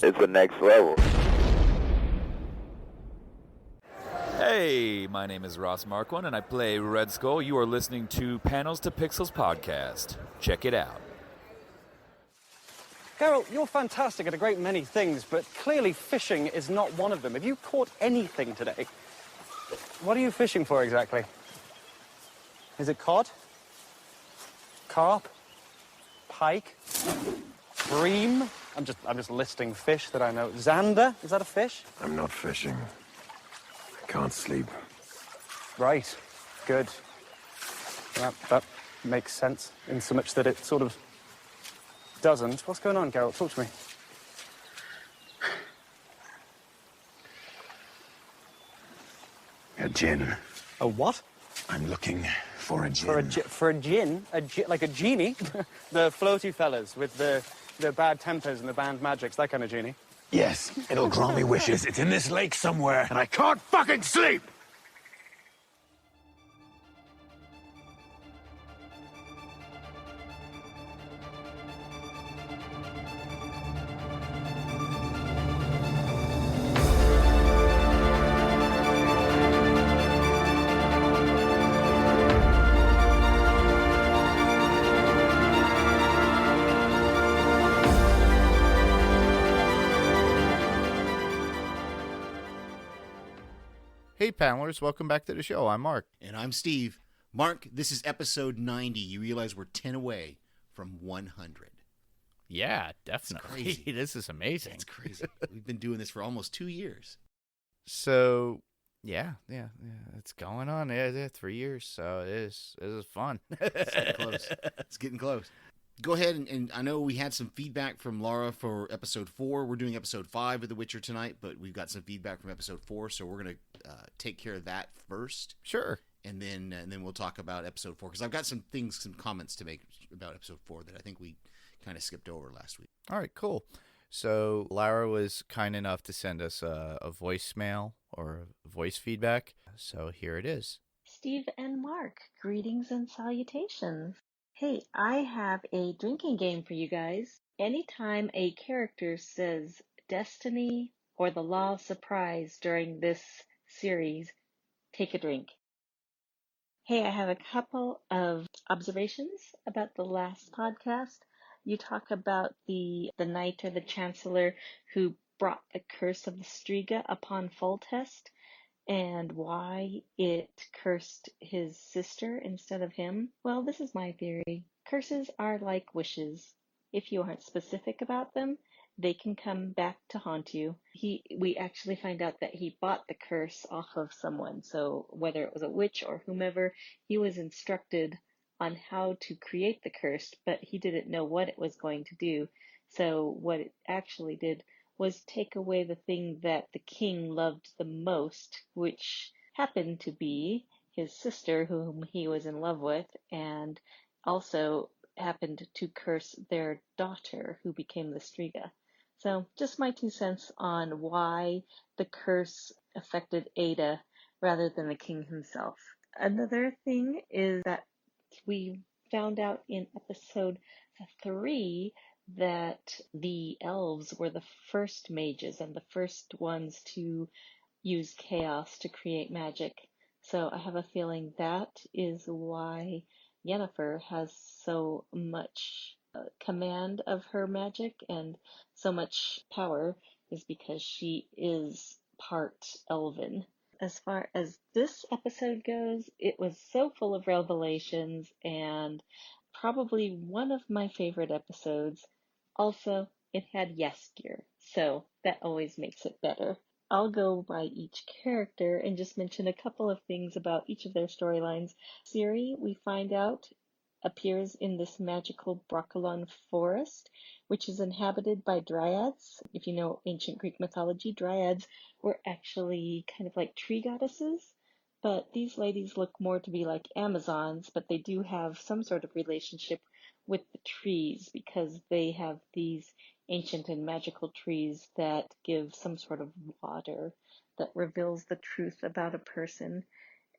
It's the next level. Hey, my name is Ross Marquand, and I play Red Skull. You are listening to Panels to Pixels podcast. Check it out. Geralt, you're fantastic at a great many things, but clearly fishing is not one of them. Have you caught anything today? What are you fishing for exactly? Is it cod? Carp? Pike? Bream? I'm just listing fish that I know. Zander? Is that a fish? I'm not fishing. I can't sleep. Right. Good. That makes sense in so much that it sort of doesn't. What's going on, Geralt? Talk to me. A djinn. A what? I'm looking for a djinn. For a djinn? Like a genie? The floaty fellas with the bad tempers and the banned magics, that kind of genie? Yes, it'll grant me wishes. It's in this lake somewhere, and I can't fucking sleep! Hey panelers, welcome back to the show. I'm Mark. And I'm Steve. Mark, this is episode 90. You realize we're 10 away from 100. Yeah, definitely. It's crazy. This is amazing. It's crazy. We've been doing this for almost 2 years. So, yeah, it's going on. Yeah, 3 years. So it is fun. It's getting close. It's getting close. Go ahead, and I know we had some feedback from Laura for episode 4. We're doing episode 5 of The Witcher tonight, but we've got some feedback from episode 4, so we're going to take care of that first. Sure. And then we'll talk about episode 4, because I've got some comments to make about episode 4 that I think we kind of skipped over last week. All right, cool. So Lara was kind enough to send us a voicemail or voice feedback. So here it is. Steve and Mark, greetings and salutations. Hey, I have a drinking game for you guys. Anytime a character says destiny or the law of surprise during this series, take a drink. Hey, I have a couple of observations about the last podcast. You talk about the knight or the chancellor who brought the curse of the Striga upon Foltest, and why it cursed his sister instead of him. Well, this is my theory. Curses are like wishes. If you aren't specific about them, they can come back to haunt you. We actually find out that he bought the curse off of someone. So whether it was a witch or whomever, he was instructed on how to create the curse, but he didn't know what it was going to do. So what it actually did was take away the thing that the king loved the most, which happened to be his sister, whom he was in love with, and also happened to curse their daughter, who became the Striga. So just my 2 cents on why the curse affected Ada rather than the king himself. Another thing is that we found out in episode 3 that the elves were the first mages and the first ones to use chaos to create magic. So I have a feeling that is why Yennefer has so much command of her magic and so much power, is because she is part elven. As far as this episode goes, it was so full of revelations and probably one of my favorite episodes. Also, it had Jaskier, so that always makes it better. I'll go by each character and just mention a couple of things about each of their storylines. Ciri, we find out, appears in this magical Brokilon forest, which is inhabited by dryads. If you know ancient Greek mythology, dryads were actually kind of like tree goddesses, but these ladies look more to be like Amazons, but they do have some sort of relationship with the trees because they have these ancient and magical trees that give some sort of water that reveals the truth about a person.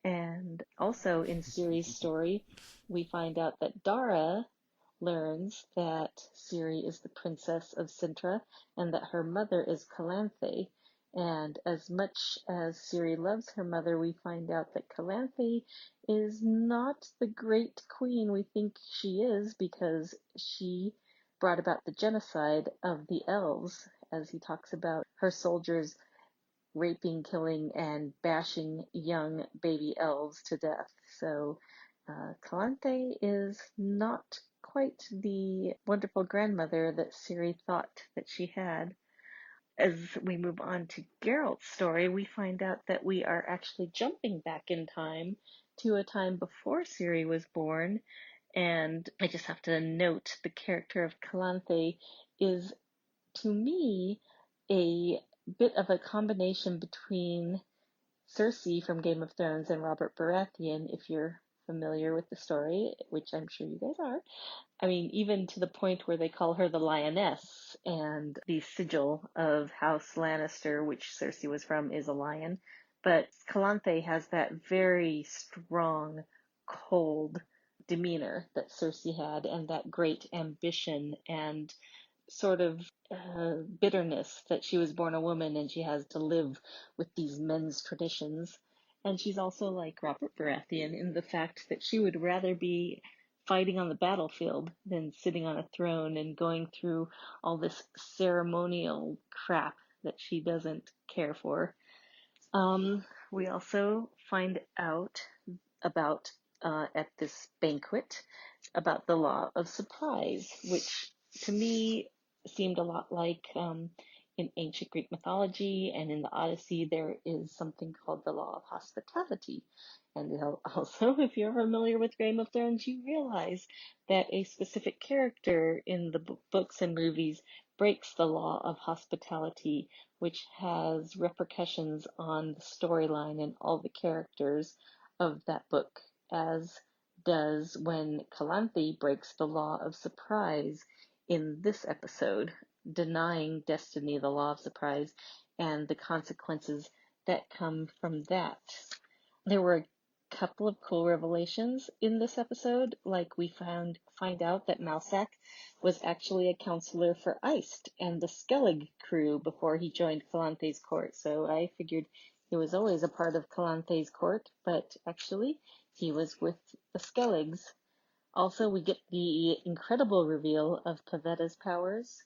And also in Ciri's story, we find out that Dara learns that Ciri is the princess of Cintra and that her mother is Calanthe. And as much as Ciri loves her mother, we find out that Calanthe is not the great queen we think she is, because she brought about the genocide of the elves, as he talks about her soldiers raping, killing, and bashing young baby elves to death. So Calanthe is not quite the wonderful grandmother that Ciri thought that she had. As we move on to Geralt's story, we find out that we are actually jumping back in time to a time before Ciri was born. And I just have to note the character of Calanthe is, to me, a bit of a combination between Cersei from Game of Thrones and Robert Baratheon, if you're familiar with the story, which I'm sure you guys are. I mean, even to the point where they call her the Lioness, and the sigil of House Lannister, which Cersei was from, is a lion. But Calanthe has that very strong, cold demeanor that Cersei had, and that great ambition and sort of bitterness that she was born a woman and she has to live with these men's traditions. And she's also like Robert Baratheon in the fact that she would rather be fighting on the battlefield than sitting on a throne and going through all this ceremonial crap that she doesn't care for. We also find out about, at this banquet, about the law of surprise, which to me seemed a lot like in ancient Greek mythology and in the Odyssey, there is something called the law of hospitality. And also, if you're familiar with Game of Thrones, you realize that a specific character in the books and movies breaks the law of hospitality, which has repercussions on the storyline and all the characters of that book, as does when Calanthe breaks the law of surprise in this episode, denying Destiny the law of surprise and the consequences that come from that. There were a couple of cool revelations in this episode, like we find out that Mousak was actually a counselor for Iced and the Skellig crew before he joined Calanthe's court, so I figured he was always a part of Calanthe's court, but actually he was with the Skelligs. Also, we get the incredible reveal of Pavetta's powers.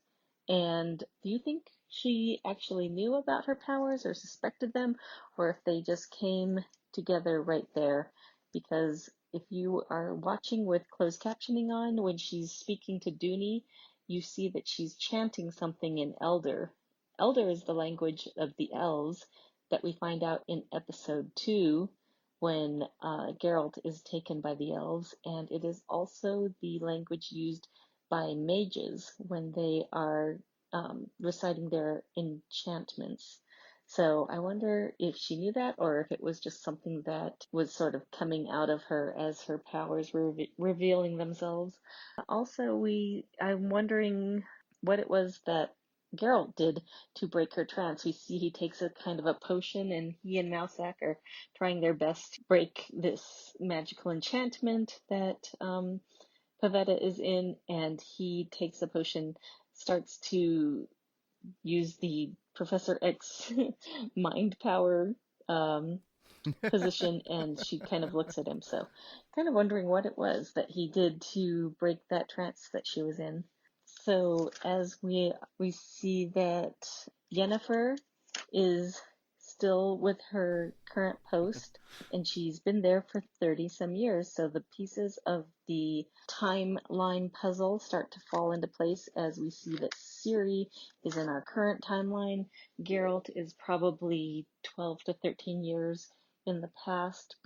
And do you think she actually knew about her powers or suspected them, or if they just came together right there? Because if you are watching with closed captioning on, when she's speaking to Dooney, you see that she's chanting something in Elder. Elder is the language of the elves that we find out in episode 2 when Geralt is taken by the elves, and it is also the language used by mages when they are reciting their enchantments. So I wonder if she knew that, or if it was just something that was sort of coming out of her as her powers were revealing themselves. Also, I'm wondering what it was that Geralt did to break her trance. We see he takes a kind of a potion, and he and Mousak are trying their best to break this magical enchantment that Pavetta is in, and he takes a potion, starts to use the Professor X mind power position, and she kind of looks at him. So, kind of wondering what it was that he did to break that trance that she was in. So as we see that Yennefer is still with her current post, and she's been there for 30 some years. So the pieces of the timeline puzzle start to fall into place as we see that Ciri is in our current timeline. Geralt is probably 12 to 13 years in the past,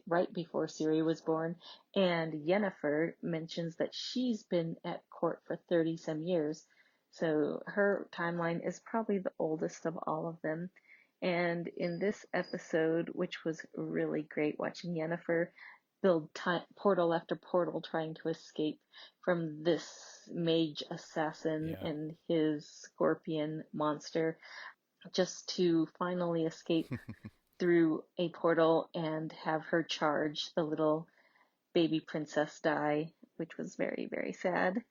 right before Ciri was born, and Yennefer mentions that she's been at court for 30 some years, so her timeline is probably the oldest of all of them. And in this episode, which was really great, watching Yennefer build portal after portal trying to escape from this mage assassin and his scorpion monster, just to finally escape through a portal and have her charge the little baby princess die. which was very, very sad.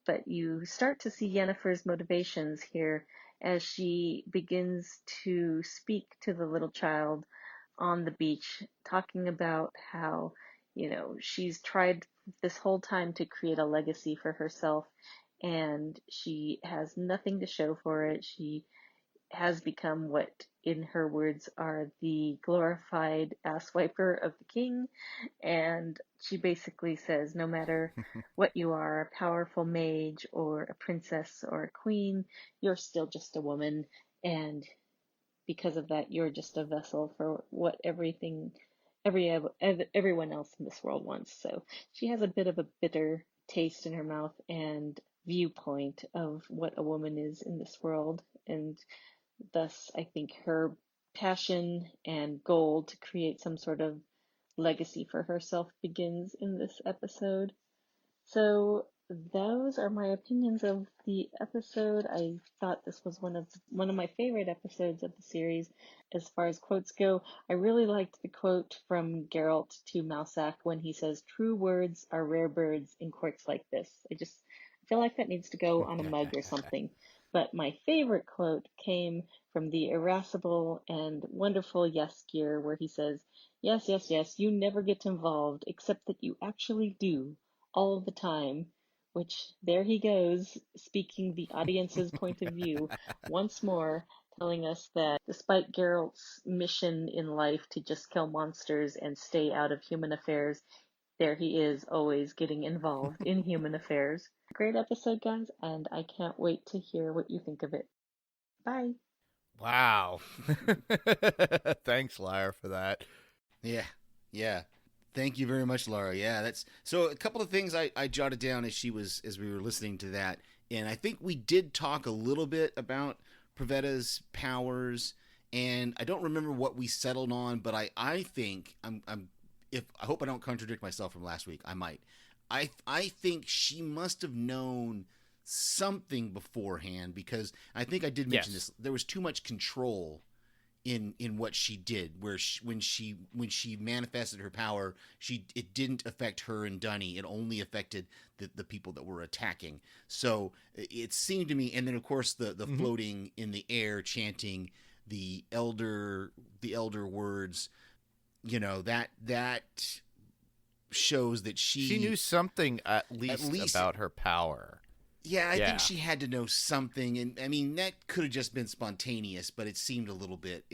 But you start to see Yennefer's motivations here as she begins to speak to the little child on the beach, talking about how, she's tried this whole time to create a legacy for herself and she has nothing to show for it. She has become what, in her words, are the glorified ass wiper of the king. And she basically says, no matter what you are, a powerful mage or a princess or a queen, you're still just a woman. And because of that, you're just a vessel for what everyone else in this world wants. So she has a bit of a bitter taste in her mouth and viewpoint of what a woman is in this world. And thus, I think her passion and goal to create some sort of legacy for herself begins in this episode. So those are my opinions of the episode. I thought this was one of my favorite episodes of the series. As far as quotes go, I really liked the quote from Geralt to Mousak when he says, "True words are rare birds in courts like this." I feel like that needs to go on a mug or something. But my favorite quote came from the irascible and wonderful Jaskier, where he says, "Yes, yes, yes, you never get involved, except that you actually do, all the time." Which, there he goes, speaking the audience's point of view, once more, telling us that despite Geralt's mission in life to just kill monsters and stay out of human affairs, there he is, always getting involved in human affairs. Great episode, guys, and I can't wait to hear what you think of it. Bye. Wow. Thanks, Lyra, for that. Yeah. Thank you very much, Laura. Yeah, that's so. A couple of things I jotted down as we were listening to that, and I think we did talk a little bit about Pravetta's powers, and I don't remember what we settled on, but I think I hope I don't contradict myself from last week. I might. I think she must have known something beforehand, because I think I did mention this. There was too much control in what she did, where when she manifested her power, it didn't affect her and Dunny. It only affected the people that were attacking. So it seemed to me, and then of course the floating in the air, chanting the elder words, that shows that she knew something at least about her power. Yeah, I think she had to know something, and I mean that could have just been spontaneous, but it seemed a little bit.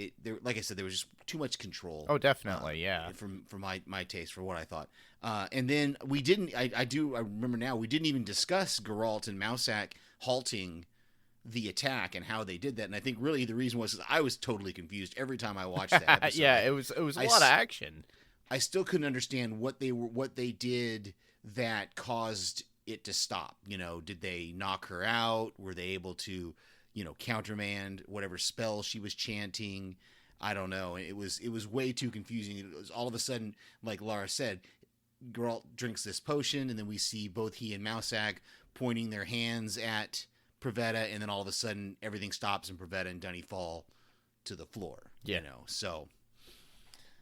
Like I said, there was just too much control. Oh, definitely, From my taste, for what I thought, and then we didn't. I remember now. We didn't even discuss Geralt and Mousak halting the attack and how they did that. And I think really the reason was I was totally confused every time I watched that episode. Yeah, it was a lot of action. I still couldn't understand what they did that caused it to stop. Did they knock her out? Were they able to, countermand whatever spell she was chanting? I don't know. It was way too confusing. It was all of a sudden, like Laura said, Geralt drinks this potion, and then we see both he and Mousak pointing their hands at Pravetta, and then all of a sudden everything stops and Pravetta and Dunny fall to the floor. So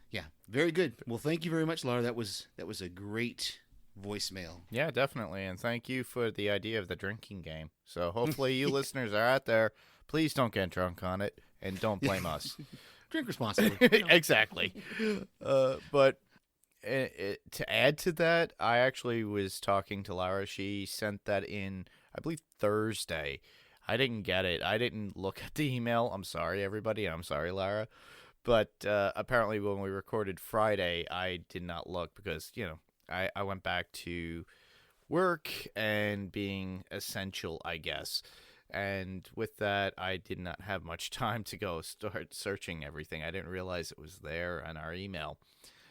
yeah, very good. Well, thank you very much, Laura. That was a great voicemail. Yeah, definitely. And thank you for the idea of the drinking game. So hopefully you listeners are out there. Please don't get drunk on it, and don't blame us. Drink responsibly. Exactly. But to add to that, I actually was talking to Lara. She sent that in, I believe, Thursday. I didn't get it. I didn't look at the email. I'm sorry, everybody. I'm sorry, Lara. But apparently when we recorded Friday, I did not look because, I went back to work and being essential, I guess. And with that, I did not have much time to go start searching everything. I didn't realize it was there on our email.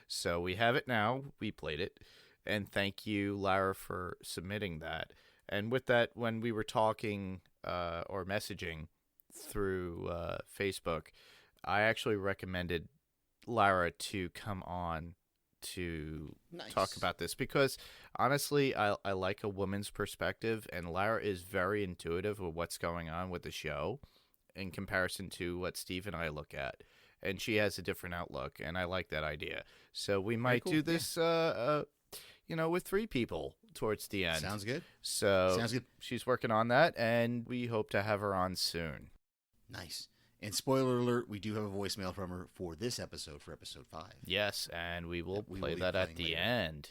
So we have it now. We played it. And thank you, Lara, for submitting that. And with that, when we were talking or messaging through Facebook, I actually recommended Lara to come on to talk about this because honestly I like a woman's perspective, and Lara is very intuitive of what's going on with the show in comparison to what Steve and I look at, and she has a different outlook, and I like that idea. So we might do this with 3 people towards the end. Sounds good. So Sounds good. she's working on that, and we hope to have her on soon. Nice. And spoiler alert, we do have a voicemail from her for this episode, for episode 5. Yes, and we will We play will be that at playing the later. end.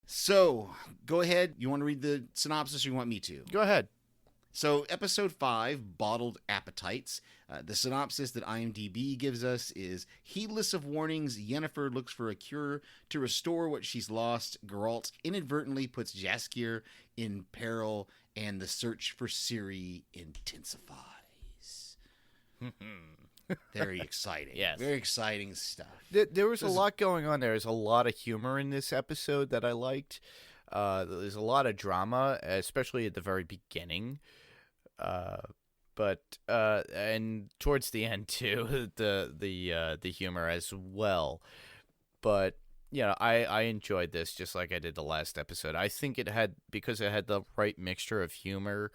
So, go ahead. You want to read the synopsis or you want me to? Go ahead. So, episode 5, Bottled Appetites. The synopsis that IMDb gives us is, heedless of warnings, Yennefer looks for a cure to restore what she's lost. Geralt inadvertently puts Jaskier in peril, and the search for Ciri intensifies. Very exciting. Yes. Very exciting stuff. There was a This is- lot going on. There's a lot of humor in this episode that I liked. There's a lot of drama, especially at the very beginning. But and towards the end too, the humor as well. But I enjoyed this just like I did the last episode. I think because it had the right mixture of humor,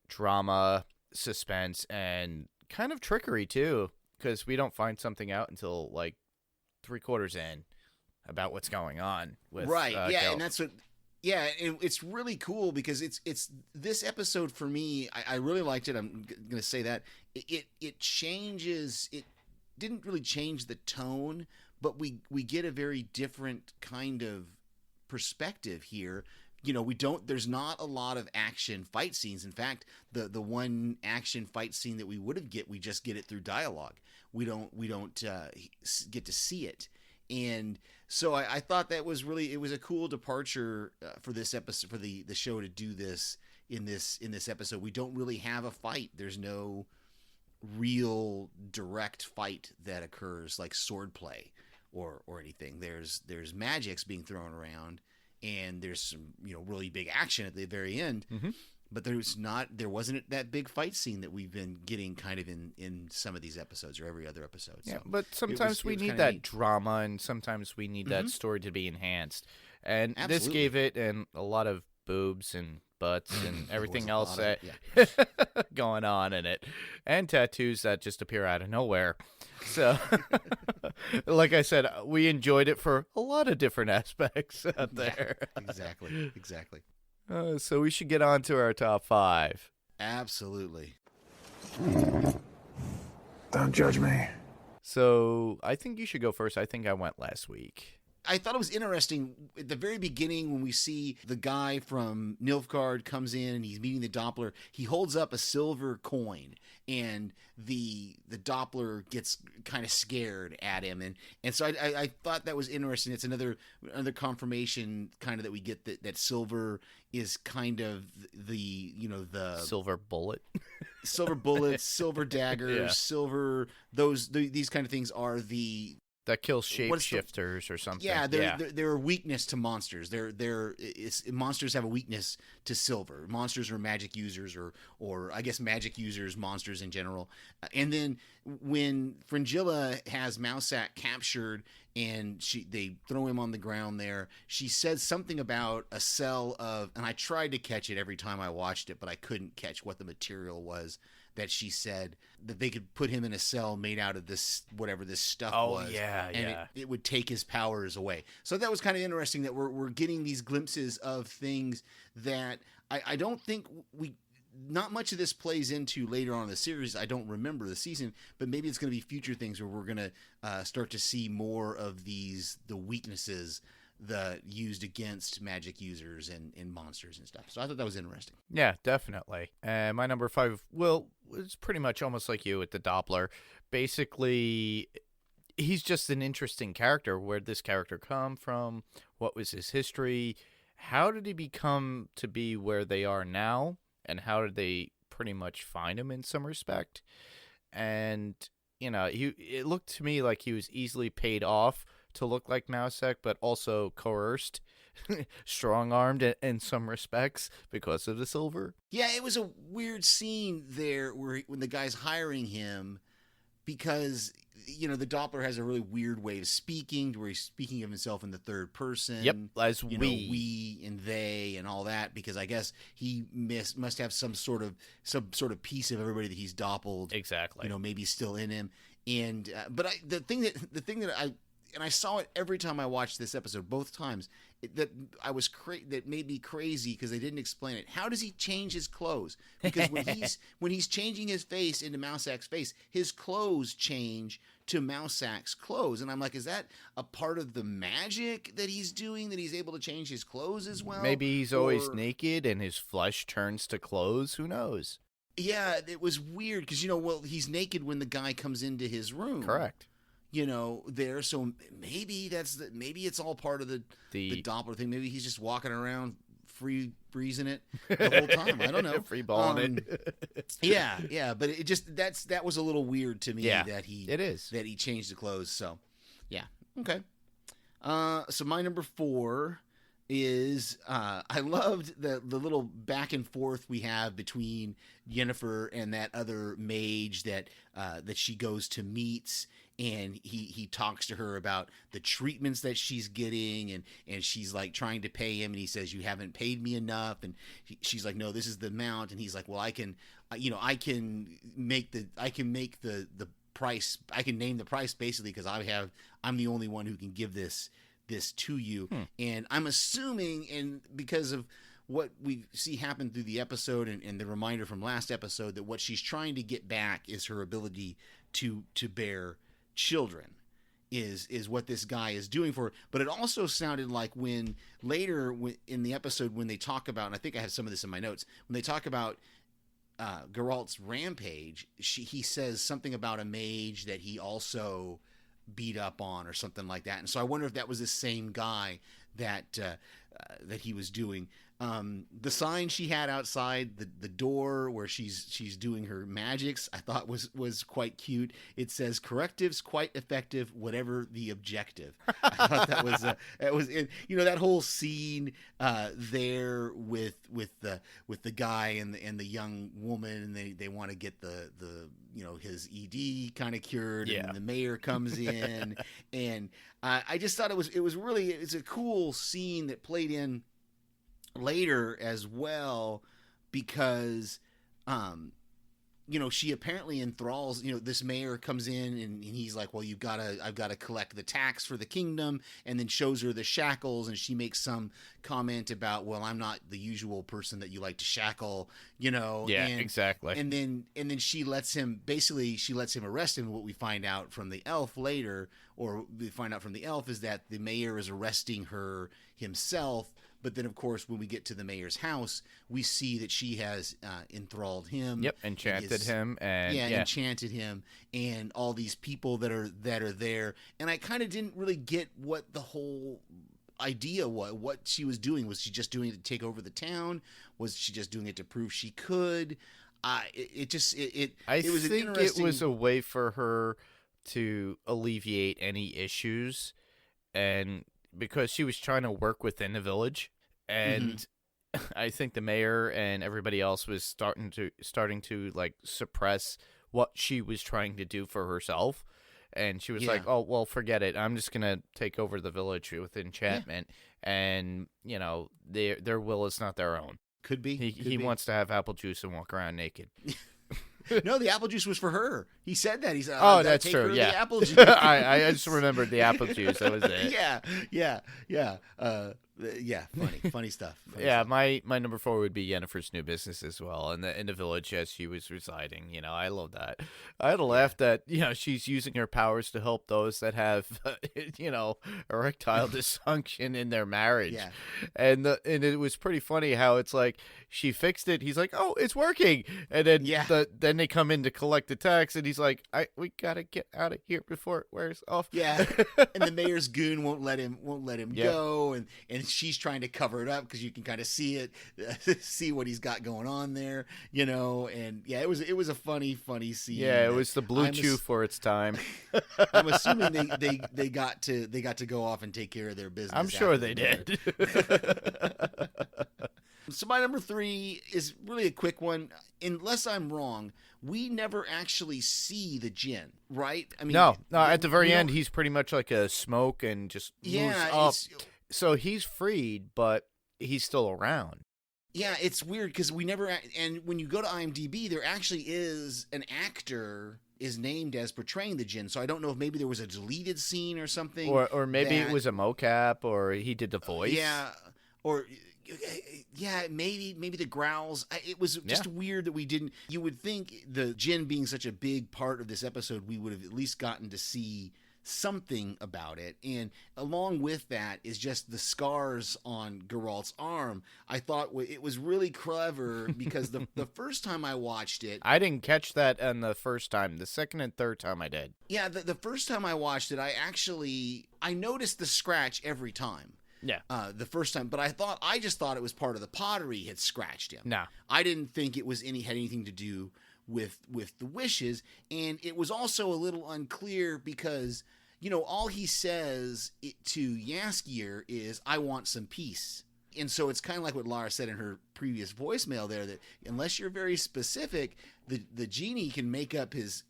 drama, suspense, and kind of trickery too, because we don't find something out until like 3/4 in about what's going on with right. Yeah, Geralt. and that's what. Yeah, and it's really cool because it's this episode for me. I really liked it. I'm going to say that it changes. It didn't really change the tone, but we get a very different kind of perspective here. There's not a lot of action fight scenes. In fact, the one action fight scene that we we just get it through dialogue. We don't get to see it. And so I thought that was it was a cool departure for this episode, for the show to do this in this episode. We don't really have a fight. There's no real direct fight that occurs like swordplay or anything. There's magics being thrown around, and there's some really big action at the very end. Mm-hmm. But there wasn't that big fight scene that we've been getting kind of in some of these episodes or every other episode. Yeah, So but sometimes it we was need kinda that neat. drama, and sometimes we need that story to be enhanced. And this Absolutely. gave it and a lot of boobs and butts and everything There was else a lot that going on in it, and tattoos that just appear out of nowhere. So, like I said, we enjoyed it for a lot of different aspects out there. Exactly. So we should get on to our top 5. Absolutely. Don't judge me. So I think you should go first. I think I went last week. I thought it was interesting at the very beginning when we see the guy from Nilfgaard comes in and he's meeting the Doppler. He holds up a silver coin, and the Doppler gets kind of scared at him, and so I thought that was interesting. It's another confirmation kind of that we get that silver is kind of the Silver bullet. silver bullets, silver daggers, Yeah. silver these kind of things are the That kills What's the- shapeshifters or something. yeah, they're a weakness to monsters. Monsters have a weakness to silver. Monsters are magic users, or I guess magic users, monsters in general. And then when Fringilla has Mousak captured and they throw him on the ground there, she says something about a cell of, and I tried to catch it every time I watched it, but I couldn't catch what the material was that she said that they could put him in a cell made out of this, whatever this stuff was. yeah, and yeah. it would take his powers away. So that was kind of interesting that we're getting these glimpses of things that I don't think not much of this plays into later on in the series. I don't remember the season, but maybe it's going to be future things where we're going to start to see more of the weaknesses that used against magic users and monsters and stuff. So I thought that was interesting. Yeah, definitely. And my number 5, well, it's pretty much almost like you with the Doppler. Basically, he's just an interesting character. Where did this character come from? What was his history? How did he become to be where they are now? And how did they pretty much find him in some respect? And, it looked to me like he was easily paid off to look like Mousak, but also coerced, strong-armed in some respects because of the silver. Yeah, it was a weird scene there when the guy's hiring him, because the Doppler has a really weird way of speaking, to where he's speaking of himself in the third person. Yep, as we. We and they and all that, because I guess he must have some sort of piece of everybody that he's doppled. Exactly. Maybe still in him. And but the thing that and I saw it every time I watched this episode, both times. That made me crazy because they didn't explain it. How does he change his clothes? Because when he's changing his face into Mousek's face, his clothes change to Mousek's clothes, and I'm like, is that a part of the magic that he's doing, that he's able to change his clothes as well? Maybe he's always naked and his flesh turns to clothes. Who knows? Yeah, it was weird because he's naked when the guy comes into his room. Correct. There. So maybe maybe it's all part of the Doppler thing. Maybe he's just walking around free breezing it the whole time. I don't know. Free balling it. Yeah. But it just that was a little weird to me. Yeah, that he changed the clothes. So yeah, okay. So my number 4 is I loved the little back and forth we have between Yennefer and that other mage that she goes to meet, and he talks to her about the treatments that she's getting, and she's like trying to pay him, and he says, you haven't paid me enough, and she's like, no, this is the amount, and he's like, well, I can make the price, I can name the price basically because I'm the only one who can give this to you. And I'm assuming, and because of what we see happen through the episode and the reminder from last episode, that what she's trying to get back is her ability to bear children is what this guy is doing for her. But it also sounded like when later in the episode when they talk about, and I think I have some of this in my notes, when they talk about Geralt's rampage, he says something about a mage that he also beat up on or something like that. And so I wonder if that was the same guy that he was doing. The sign she had outside the door where she's doing her magics, I thought was quite cute. It says, correctives quite effective, whatever the objective. I thought that was that whole scene there with the guy and the young woman, and they want to get the his ED kind of cured, and the mayor comes in, and I just thought it's a cool scene that played in later as well, because she apparently enthralls, this mayor comes in and he's like, well, I've got to collect the tax for the kingdom, and then shows her the shackles, and she makes some comment about, well, I'm not the usual person that you like to shackle, exactly. And then she lets him arrest him. What we find out from the elf later, or we find out from the elf, is that the mayor is arresting her himself. But then, of course, when we get to the mayor's house, we see that she has enthralled him. Yep, enchanted him, enchanted him, and all these people that are there. And I kind of didn't really get what the whole idea was. What she was doing. Was she just doing it to take over the town? Was she just doing it to prove she could? I think it was a way for her to alleviate any issues, and because she was trying to work within the village. And I think the mayor and everybody else was starting to like suppress what she was trying to do for herself. And she was like, oh, well, forget it. I'm just going to take over the village with enchantment. And, their will is not their own. Could be. He wants to have apple juice and walk around naked. No, the apple juice was for her. He said that. He said, "Oh, that's true. Yeah, the apple juice." I just remembered the apple juice. That was it. Yeah. Funny stuff. My number 4 would be Yennefer's new business as well, in the village as she was residing. I love that. I had to laugh that she's using her powers to help those that have erectile dysfunction in their marriage. Yeah. And it was pretty funny how it's like she fixed it. He's like, oh, it's working, and then then they come in to collect the tax, and he's like, we gotta get out of here before it wears off. Yeah. And the mayor's goon won't let him go, and she's trying to cover it up because you can kind of see it, see what he's got going on there, and it was a funny scene. Yeah, it was the Blue Chew for its time. I'm assuming they got to go off and take care of their business. I'm sure they did. So my number 3 is really a quick one. Unless I'm wrong, we never actually see the Djinn, right? I mean, no. At the very end, he's pretty much like a smoke and just moves up. So he's freed, but he's still around. Yeah, it's weird because we never. And when you go to IMDb, there actually is an actor is named as portraying the Jinn. So I don't know if maybe there was a deleted scene or something, or maybe that- it was a mocap, or he did the voice. Yeah, or yeah, maybe the growls. It was just weird that we didn't. You would think the Jinn being such a big part of this episode, we would have at least gotten to see something about it. And along with that is just the scars on Geralt's arm. I thought it was really clever because the first time I watched it, I didn't catch that on the first time. The second and third time I did. yeah, the first time I watched it, I noticed the scratch every time. Yeah. The first time, but I just thought it was part of the pottery had scratched him. No. I didn't think it was had anything to do with the wishes, and it was also a little unclear because all he says to Jaskier is, "I want some peace." And so it's kind of like what Lara said in her previous voicemail there, that unless you're very specific, the genie can make up his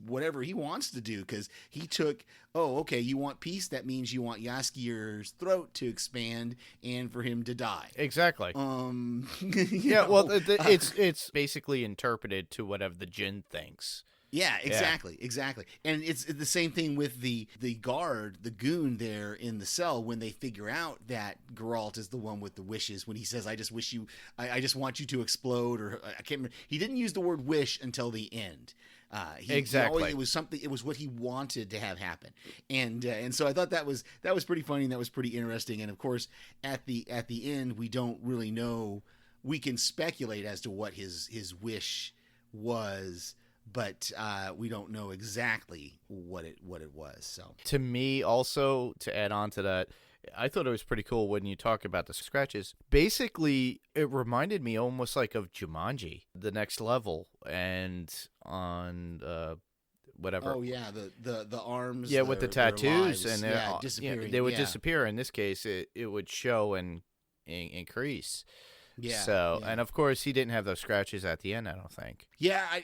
whatever he wants to do, because he took, oh, okay, you want peace? That means you want Jaskier's throat to expand and for him to die. Exactly. Yeah, well, it's basically interpreted to whatever the Jinn thinks. Yeah, exactly. And it's the same thing with the guard, the goon there in the cell, when they figure out that Geralt is the one with the wishes, when he says, I just want you to explode, or I can't remember. He didn't use the word wish until the end. Exactly. It was what he wanted to have happen. And so I thought that was pretty funny, and that was pretty interesting. And of course, at the end, we don't really know. We can speculate as to what his wish was, but we don't know exactly what it was. So to me, also, to add on to that, I thought it was pretty cool when you talk about the scratches. Basically, it reminded me almost like of Jumanji, the next level, and on whatever. Oh yeah, the arms. Yeah, with the tattoos, and disappearing. they would disappear. In this case, it would show and increase. Yeah. So, and of course, he didn't have those scratches at the end, I don't think. Yeah, I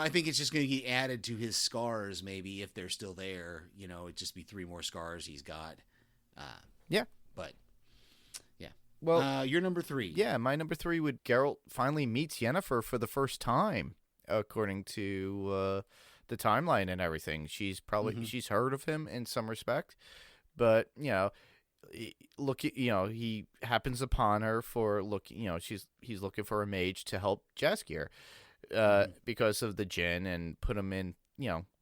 think it's just going to get added to his scars, maybe, if they're still there. It'd just be 3 more scars he's got. Yeah. But, yeah. Well, your number 3. Yeah, my number 3 would Geralt finally meets Yennefer for the first time, according to the timeline and everything. She's probably she's heard of him in some respect, but he happens upon her for he's looking for a mage to help Jaskier because of the Jinn, and put him in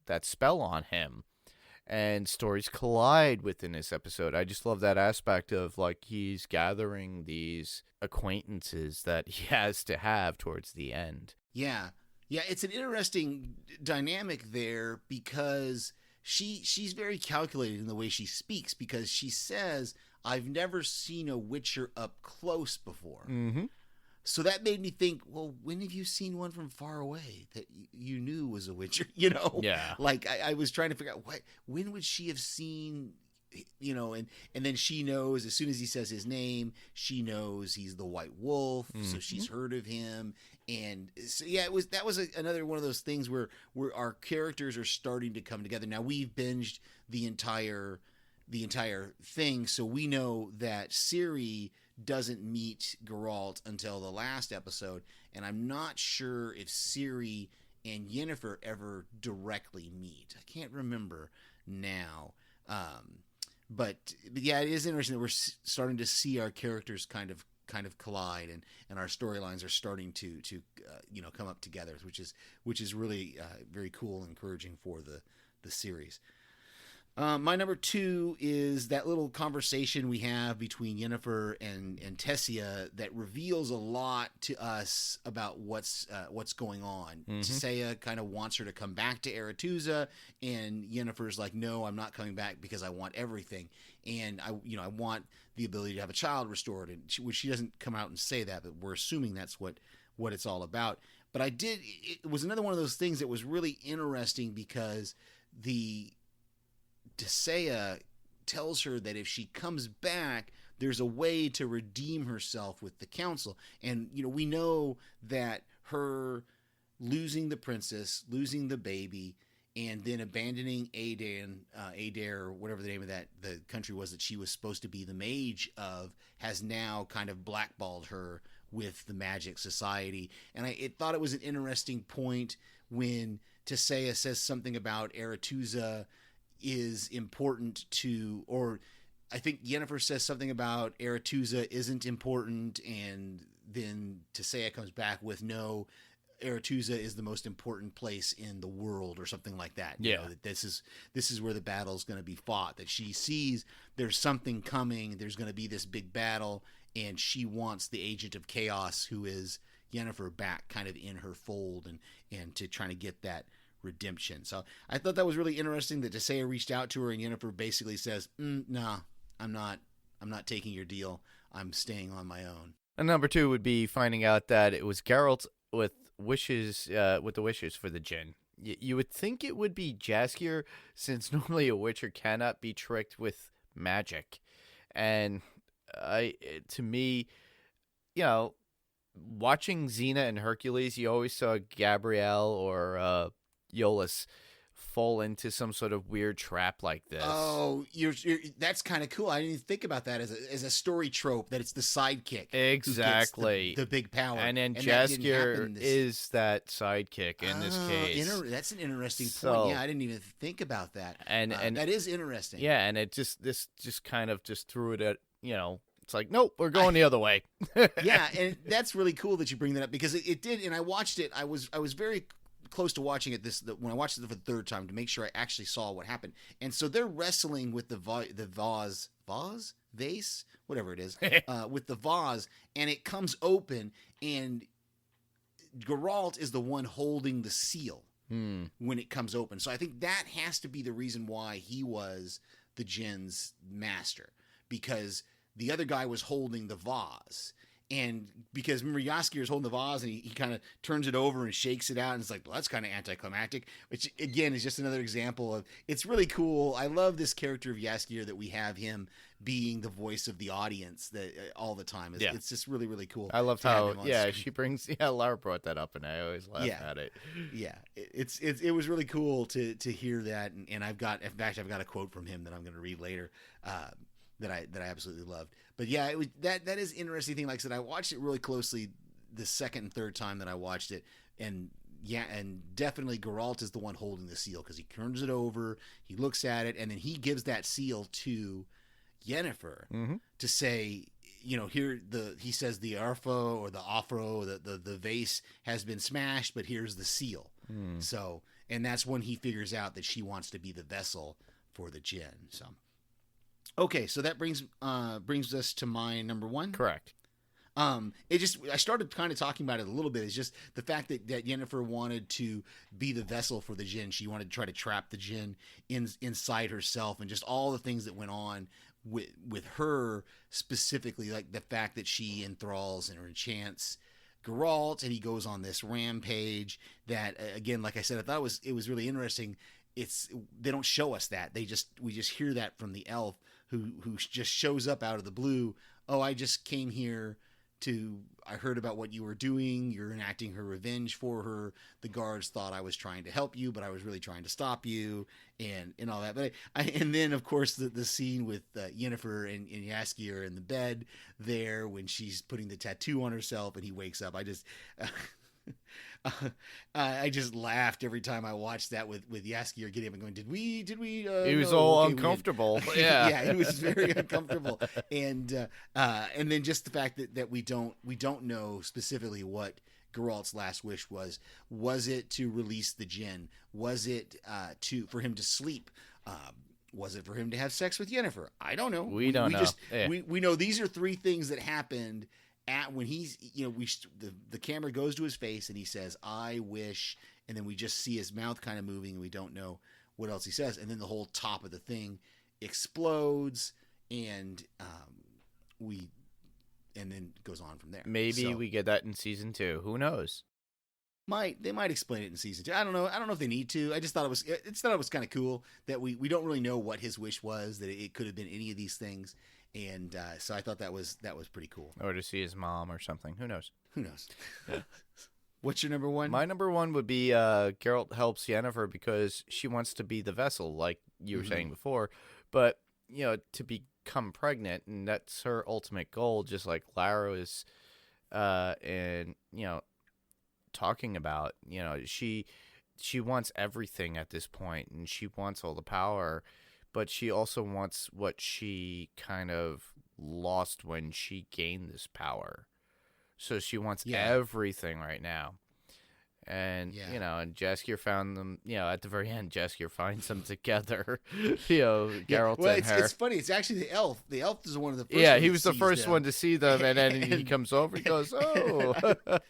that spell on him, and stories collide within this episode. I just love that aspect of he's gathering these acquaintances that he has to have towards the end. Yeah, it's an interesting dynamic there, because she's very calculated in the way she speaks, because she says, I've never seen a Witcher up close before. Mm-hmm. So that made me think, well, when have you seen one from far away that you knew was a Witcher? Yeah. I was trying to figure out when would she have seen, and then she knows, as soon as he says his name, she knows he's the White Wolf. Mm-hmm. So she's heard of him. And so, yeah, that was another one of those things where our characters are starting to come together. Now, we've binged the entire thing, so we know that Ciri doesn't meet Geralt until the last episode, and I'm not sure if Ciri and Yennefer ever directly meet. I can't remember now. But yeah, it is interesting that we're starting to see our characters kind of collide, and our storylines are starting to come up together, which is really very cool and encouraging for the series. My number 2 is that little conversation we have between Yennefer and Tessia that reveals a lot to us about what's going on. Mm-hmm. Tessia kind of wants her to come back to Aretuza, and Yennefer's like, no, I'm not coming back because I want everything, and I want the ability to have a child restored, and she doesn't come out and say that, but we're assuming that's what it's all about. But it was another one of those things that was really interesting, because Tessia tells her that if she comes back, there's a way to redeem herself with the council. And, we know that her losing the princess, losing the baby, and then abandoning Adair, or whatever the name of the country was that she was supposed to be the mage of, has now kind of blackballed her with the Magic Society. And I thought it was an interesting point when Tisea says something about Aretusa is important to, or I think Yennefer says something about Aretusa isn't important, and then Tisea comes back with no, Aretusa is the most important place in the world, or something like that. You know, that this is where the battle's going to be fought. That she sees there's something coming. There's going to be this big battle, and she wants the Agent of Chaos, who is Yennefer, back kind of in her fold, and to trying to get that redemption. So I thought that was really interesting that Tisea reached out to her, and Yennefer basically says, "Nah, I'm not taking your deal. I'm staying on my own." And number 2 would be finding out that it was Geralt with wishes, with the wishes for the Djinn. You would think it would be Jaskier, since normally a Witcher cannot be tricked with magic. And to me, you know, watching Xena and Hercules, you always saw Gabrielle or Iolaus fall into some sort of weird trap like this. Oh, you're that's kind of cool. I didn't even think about that as a story trope, that it's the sidekick Exactly. who gets the big power. And then that didn't Jaskier happen is that sidekick in this case. That's an interesting So- point. Yeah, I didn't even think about that. And that is interesting. Yeah, and it just kind of just threw it at, you know, it's like, nope, we're going the other way. Yeah, and that's really cool that you bring that up, because it did, and I watched it. I was very close to watching it when I watched it for the third time to make sure I actually saw what happened. And so they're wrestling with the vase, whatever it is, with the vase, and it comes open, and Geralt is the one holding the seal when it comes open. So I think that has to be the reason why he was the Djinn's master, because the other guy was holding the vase. And because remember, Jaskier is holding the vase, and he kind of turns it over and shakes it out, and it's like, well, that's kind of anticlimactic, which again is just another example of, it's really cool. I love this character of Jaskier, that we have him being the voice of the audience that all the time. It's just really, really cool. I love to have how, him on yeah, screen. she brings, Laura brought that up, and I always laugh at it. Yeah, it was really cool to hear that, and I've got a quote from him that I'm going to read later, that I absolutely loved. But yeah, that is an interesting thing. Like I said, I watched it really closely the second and third time that I watched it, and definitely Geralt is the one holding the seal, because he turns it over, he looks at it, and then he gives that seal to Yennefer to say, you know, he says the Arfo or the Afro, the vase has been smashed, but here's the seal. So, and that's when he figures out that she wants to be the vessel for the Djinn. So, okay, so that brings us to my number 1. Correct. I started kind of talking about it a little bit. It's just the fact that Yennefer wanted to be the vessel for the Djinn. She wanted to try to trap the Djinn inside herself, and just all the things that went on with her specifically, like the fact that she enthralls and enchants Geralt, and he goes on this rampage that, again, like I said, I thought it was really interesting. They don't show us that. We just hear that from the elf who just shows up out of the blue. Oh, I just came here I heard about what you were doing. You're enacting her revenge for her. The guards thought I was trying to help you, but I was really trying to stop you, and all that. But and then of course the scene with Yennefer and Jaskier in the bed there, when she's putting the tattoo on herself and he wakes up. I just laughed every time I watched that with Jaskier getting up and going, did we He was all uncomfortable. Yeah. Yeah, he was very uncomfortable. And then just the fact that we don't know specifically what Geralt's last wish was. Was it to release the Djinn? Was it for him to sleep? Was it for him to have sex with Yennefer? I don't know. We don't know. We know these are 3 things that happened when he's, the camera goes to his face and he says, I wish, and then we just see his mouth kind of moving, and we don't know what else he says. And then the whole top of the thing explodes, and then goes on from there. Maybe we get that in season 2. Who knows? They might explain it in season 2. I don't know if they need to. I just thought it was kind of cool that we don't really know what his wish was, that it could have been any of these things. And so I thought that was pretty cool. Or to see his mom or something. Who knows? What's your number 1? My number 1 would be Geralt helps Yennefer because she wants to be the vessel, like you were saying before. But, to become pregnant, and that's her ultimate goal, just like Lara is, and, talking about, she she wants everything at this point, and she wants all the power, but she also wants what she kind of lost when she gained this power. So she wants everything right now. And, and Jaskier found them, at the very end, Jaskier finds them together, Geralt and her. It's funny. It's actually the elf. The elf is one of the first Yeah, he was the first one to see them, and then he comes over and goes, oh.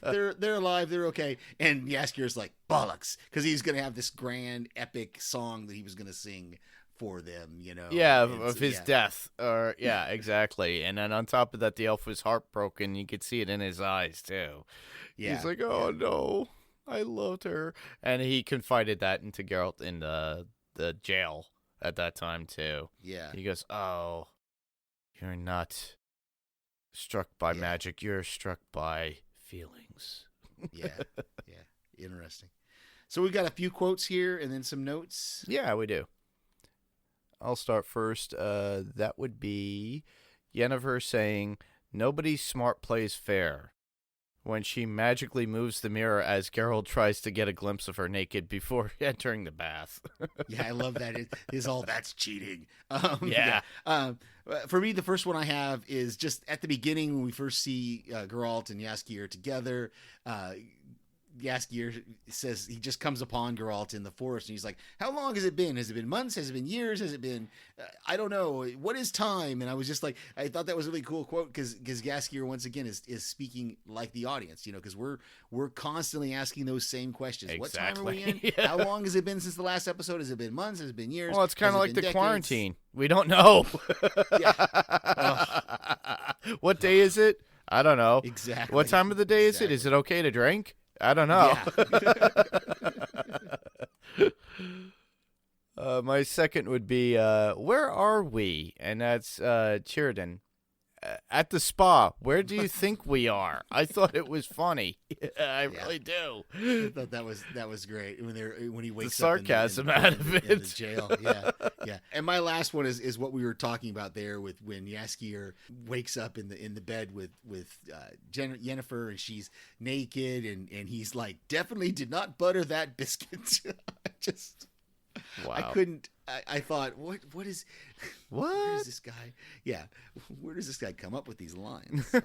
they're alive, they're okay. And Jaskier's like, bollocks, because he's going to have this grand, epic song that he was going to sing for them, Yeah, of his death. Yeah, exactly. And then on top of that, the elf was heartbroken. You could see it in his eyes, too. Yeah. He's like, oh, no. I loved her. And he confided that into Geralt in the jail at that time, too. Yeah. He goes, oh, you're not struck by magic. You're struck by feelings. Yeah. Interesting. So we've got a few quotes here and then some notes. Yeah, we do. I'll start first. That would be Yennefer saying, nobody smart plays fair, when she magically moves the mirror as Geralt tries to get a glimpse of her naked before entering the bath. Yeah, I love that. That's cheating. For me, the first one I have is just at the beginning when we first see Geralt and Jaskier together. Jaskier says he just comes upon Geralt in the forest, and he's like, how long has it been? Has it been months? Has it been years? Has it been, I don't know. What is time? And I was just like, I thought that was a really cool quote because Jaskier, once again, is speaking like the audience, because we're constantly asking those same questions. Exactly. What time are we in? How long has it been since the last episode? Has it been months? Has it been years? Well, it's kind of like the decades? quarantine. We don't know. What day is it? I don't know. Exactly. What time of the day is it? Is it okay to drink? I don't know. Yeah. My second would be, where are we? And that's Círdan. At the spa. Where do you think we are? I thought it was funny. I really do. I thought that was great when he wakes the sarcasm up out of it. in the jail. Yeah. And my last one is what we were talking about there with when Jaskier wakes up in the bed with Yennefer, and she's naked, and he's like, definitely did not butter that biscuit. Wow. I couldn't. I thought, what is where is this guy? Yeah, where does this guy come up with these lines? We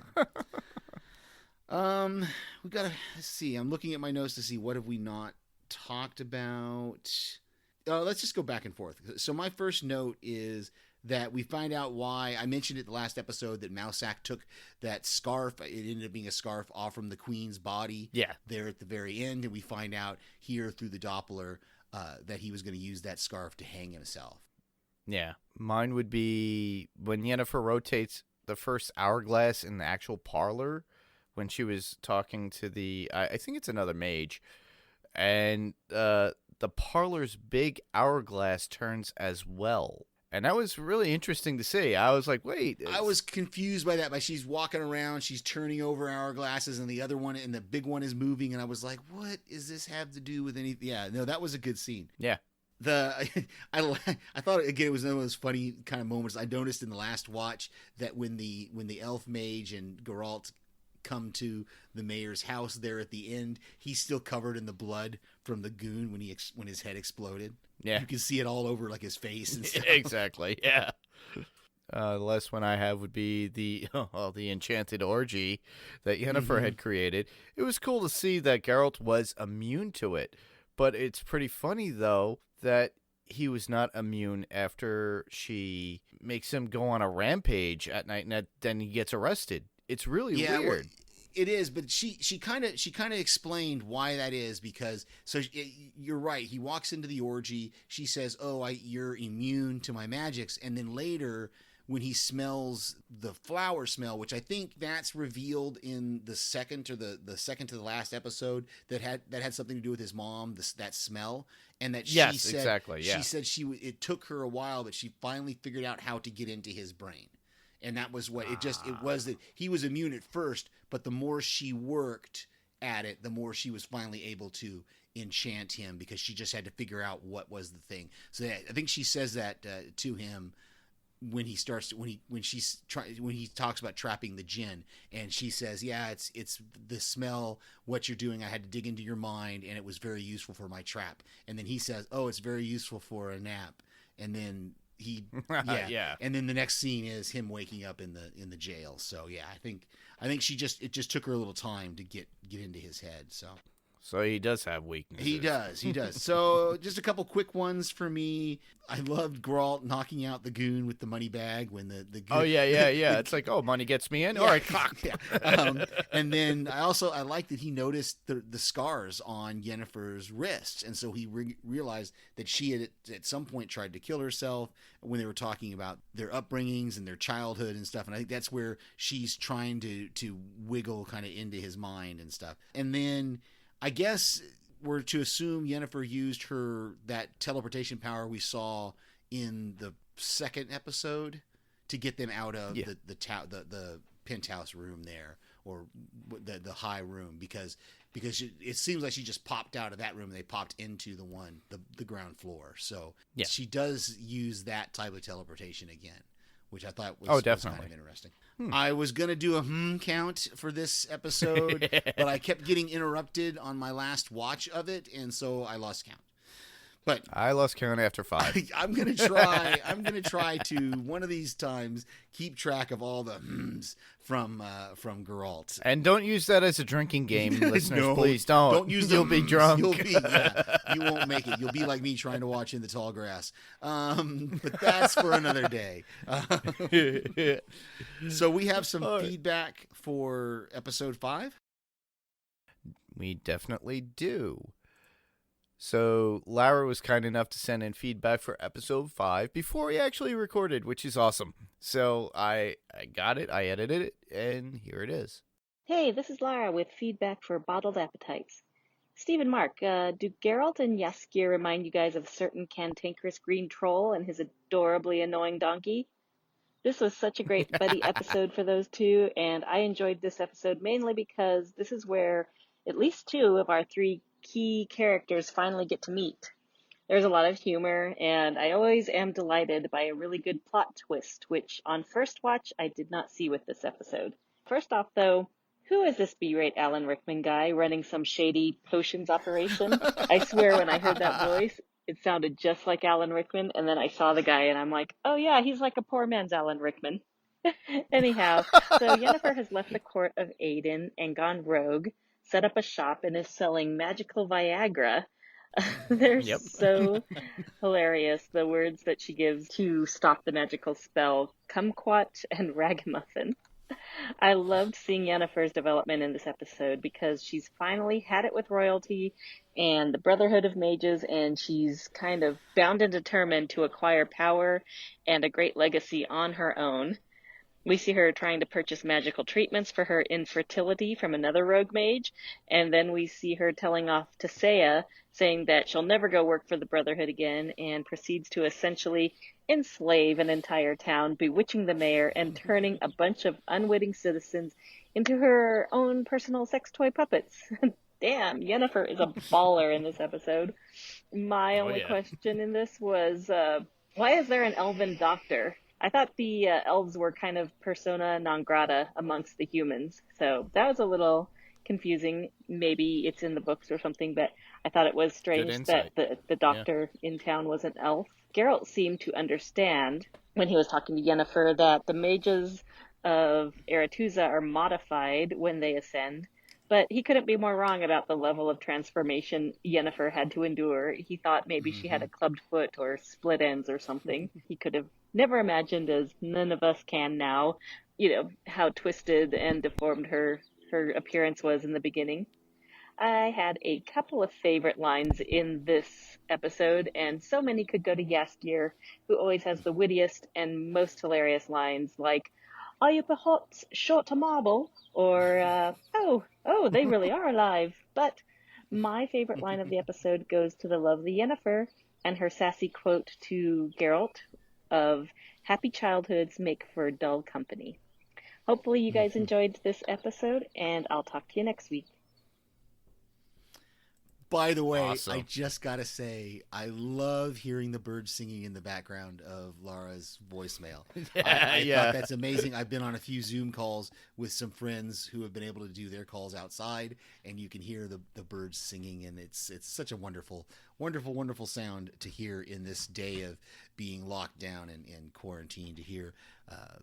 gotta let's see. I'm looking at my notes to see what have we not talked about. Let's just go back and forth. So my first note is that we find out why I mentioned it the last episode that Mousak took that scarf. It ended up being a scarf off from the queen's body. Yeah, there at the very end, and we find out here through the Doppler. That he was going to use that scarf to hang himself. Yeah. Mine would be when Yennefer rotates the first hourglass in the actual parlor when she was talking to I think it's another mage, and the parlor's big hourglass turns as well. And that was really interesting to see. I was like, wait. I was confused by that. But she's walking around, she's turning over hourglasses, and the other one, and the big one is moving. And I was like, what does this have to do with anything? Yeah, no, that was a good scene. Yeah. I thought, again, it was one of those funny kind of moments. I noticed in the last watch that when the elf mage and Geralt come to the mayor's house there at the end, he's still covered in the blood from the goon when his head exploded. Yeah, you can see it all over like his face and stuff. Exactly. Yeah. The last one I have would be the enchanted orgy that Yennefer had created. It was cool to see that Geralt was immune to it, but it's pretty funny though that he was not immune after she makes him go on a rampage at night, and then he gets arrested. It's really weird. Well, it is, but she kind of explained why that is, because you're right. He walks into the orgy. She says, "Oh, you're immune to my magics," and then later when he smells the flower smell, which I think that's revealed in the second to the second to the last episode, that had something to do with his mom. That smell, and that she said, exactly. Yeah. She said it took her a while, but she finally figured out how to get into his brain. And that was what it was, that he was immune at first, but the more she worked at it, the more she was finally able to enchant him, because she just had to figure out what was the thing. So I think she says that to him when he talks about trapping the jinn, and she says, yeah, it's the smell, what you're doing, I had to dig into your mind, and it was very useful for my trap. And then he says, oh, it's very useful for a nap. And then he Yeah. and then the next scene is him waking up in the jail. So yeah, I think it just took her a little time to get into his head. So he does have weaknesses. He does. So just a couple quick ones for me. I loved Geralt knocking out the goon with the money bag when the goon... Oh, yeah. It's like, oh, money gets me in? All right, cock. Yeah. And then I like that he noticed the scars on Yennefer's wrists. And so he realized that she had at some point tried to kill herself when they were talking about their upbringings and their childhood and stuff. And I think that's where she's trying to wiggle kind of into his mind and stuff. And then I guess we're to assume Yennefer used that teleportation power we saw in the second episode to get them out of the penthouse room there, or the high room, because it seems like she just popped out of that room and they popped into the ground floor. So she does use that type of teleportation again, which I thought was definitely kind of interesting. I was going to do a count for this episode, but I kept getting interrupted on my last watch of it, and so I lost count. But I lost count after 5. I'm going to try to one of these times keep track of all the from Geralt. And don't use that as a drinking game, listeners. No, please don't. Don't use You'll be drunk. You won't make it. You'll be like me trying to watch In the Tall Grass. But that's for another day. So we have some feedback for episode 5. We definitely do. So Lara was kind enough to send in feedback for episode 5 before we actually recorded, which is awesome. So I got it, I edited it, and here it is. Hey, this is Lara with feedback for Bottled Appetites. Steve and Mark, do Geralt and Jaskier remind you guys of a certain cantankerous green troll and his adorably annoying donkey? This was such a great buddy episode for those two, and I enjoyed this episode mainly because this is where at least 2 of our 3 key characters finally get to meet. There's a lot of humor, and I always am delighted by a really good plot twist, which on first watch I did not see with this episode. First off, though, who is this B-rate Alan Rickman guy running some shady potions operation? I swear when I heard that voice, it sounded just like Alan Rickman, and then I saw the guy and I'm like, oh yeah, he's like a poor man's Alan Rickman. Anyhow, so Yennefer has left the court of Aden and gone rogue, set up a shop, and is selling magical Viagra. They're so hilarious, the words that she gives to stop the magical spell, kumquat and ragamuffin. I loved seeing Yennefer's development in this episode because she's finally had it with royalty and the Brotherhood of Mages, and she's kind of bound and determined to acquire power and a great legacy on her own. We see her trying to purchase magical treatments for her infertility from another rogue mage, and then we see her telling off Tissaia, saying that she'll never go work for the Brotherhood again, and proceeds to essentially enslave an entire town, bewitching the mayor and turning a bunch of unwitting citizens into her own personal sex toy puppets. Damn, Yennefer is a baller in this episode. My only question in this was, why is there an elven doctor? I thought the elves were kind of persona non grata amongst the humans, so that was a little confusing. Maybe it's in the books or something, but I thought it was strange that the doctor in town was an elf. Geralt seemed to understand when he was talking to Yennefer that the mages of Aretuza are modified when they ascend, but he couldn't be more wrong about the level of transformation Yennefer had to endure. He thought maybe she had a clubbed foot or split ends or something. He could have never imagined, as none of us can now, how twisted and deformed her appearance was in the beginning. I had a couple of favorite lines in this episode, and so many could go to Jaskier, who always has the wittiest and most hilarious lines, like, "Are you perhaps short a marble?" Or, oh, they really are alive. But my favorite line of the episode goes to the lovely Yennefer and her sassy quote to Geralt of, "Happy childhoods make for dull company." Hopefully you guys enjoyed this episode, and I'll talk to you next week. By the way, Awesome. I just gotta say, I love hearing the birds singing in the background of Laura's voicemail. I thought that's amazing. I've been on a few Zoom calls with some friends who have been able to do their calls outside, and you can hear the birds singing, and it's such a wonderful, wonderful, wonderful sound to hear in this day of being locked down and quarantined, to hear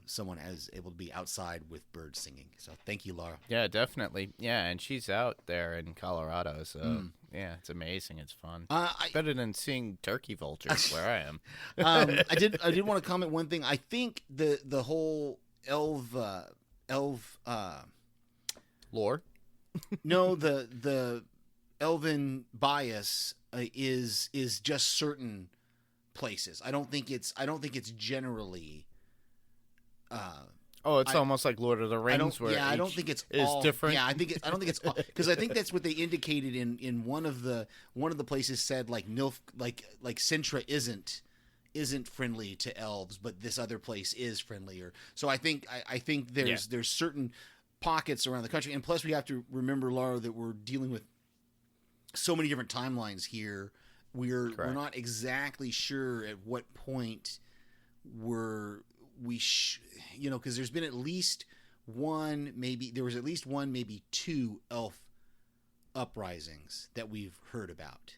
someone as able to be outside with birds singing. So thank you, Laura. Yeah, definitely. Yeah, and she's out there in Colorado, so yeah, it's amazing. It's fun. It's better than seeing turkey vultures where I am. I did want to comment one thing. I think the whole elf Lore? no, the elven bias is just certain places. I don't think it's generally. Oh, it's almost like Lord of the Rings, where I don't each think it's is all different. Yeah, I don't think it's because I think that's what they indicated in one of the places said like Nilf like Sintra isn't friendly to elves, but this other place is friendlier. So I think there's certain pockets around the country, and plus we have to remember, Laura, that we're dealing with so many different timelines here. We're not exactly sure at what point because there's been at least one, maybe two elf uprisings that we've heard about,